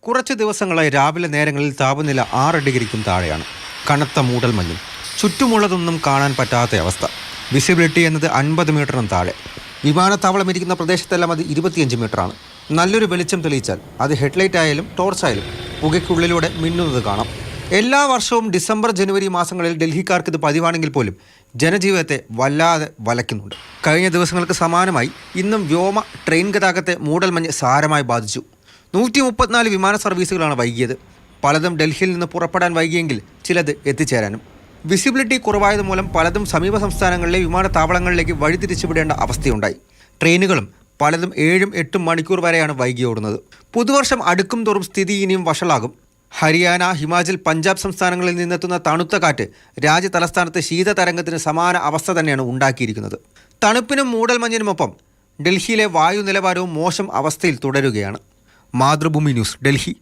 കുറച്ച് ദിവസങ്ങളായി രാവിലെ നേരങ്ങളിൽ താപനില 6 ഡിഗ്രിക്കും താഴെയാണ്. കനത്ത മൂടൽമഞ്ഞും ചുറ്റുമുള്ളതൊന്നും കാണാൻ പറ്റാത്ത അവസ്ഥ. വിസിബിലിറ്റി എന്നത് 50 മീറ്ററിനും താഴെ. വിമാനത്താവളം ഇരിക്കുന്ന പ്രദേശത്തെല്ലാം അത് 25 മീറ്ററാണ്. നല്ലൊരു വെളിച്ചം തെളിയിച്ചാൽ അത് ഹെഡ്ലൈറ്റ് ആയാലും ടോർച്ചായാലും പുകയ്ക്കുള്ളിലൂടെ മിന്നുന്നത് കാണാം. എല്ലാ വർഷവും ഡിസംബർ ജനുവരി മാസങ്ങളിൽ ഡൽഹിക്കാർക്ക് ഇത് പതിവാണെങ്കിൽ പോലും ജനജീവിതത്തെ വല്ലാതെ വലയ്ക്കുന്നുണ്ട്. കഴിഞ്ഞ ദിവസങ്ങൾക്ക് സമാനമായി ഇന്നും വ്യോമ ട്രെയിൻ ഗതാഗതത്തെ മൂടൽമഞ്ഞ് സാരമായി ബാധിച്ചു. 134 വിമാന സർവീസുകളാണ് വൈകിയത്. പലതും ഡൽഹിയിൽ നിന്ന് പുറപ്പെടാൻ വൈകിയെങ്കിൽ ചിലത് എത്തിച്ചേരാനും. വിസിബിലിറ്റി കുറവായതുമൂലം പലതും സമീപ സംസ്ഥാനങ്ങളിലെ വിമാനത്താവളങ്ങളിലേക്ക് വഴിതിരിച്ചുവിടേണ്ട അവസ്ഥയുണ്ടായി. ട്രെയിനുകളും പലതും 7-8 മണിക്കൂർ വരെയാണ് വൈകി ഓടുന്നത്. പുതുവർഷം അടുക്കും തോറും സ്ഥിതി ഇനിയും വഷളാകും. ഹരിയാന, ഹിമാചൽ, പഞ്ചാബ് സംസ്ഥാനങ്ങളിൽ നിന്നെത്തുന്ന തണുത്ത കാറ്റ് രാജ്യ തലസ്ഥാനത്ത് ശീതതരംഗത്തിന് സമാന അവസ്ഥ തന്നെയാണ് ഉണ്ടാക്കിയിരിക്കുന്നത്. തണുപ്പിനും മൂടൽമഞ്ഞിനുമൊപ്പം ഡൽഹിയിലെ വായു നിലവാരവും മോശം അവസ്ഥയിൽ തുടരുകയാണ്. മാതൃഭൂമി ന്യൂസ്, ഡൽഹി.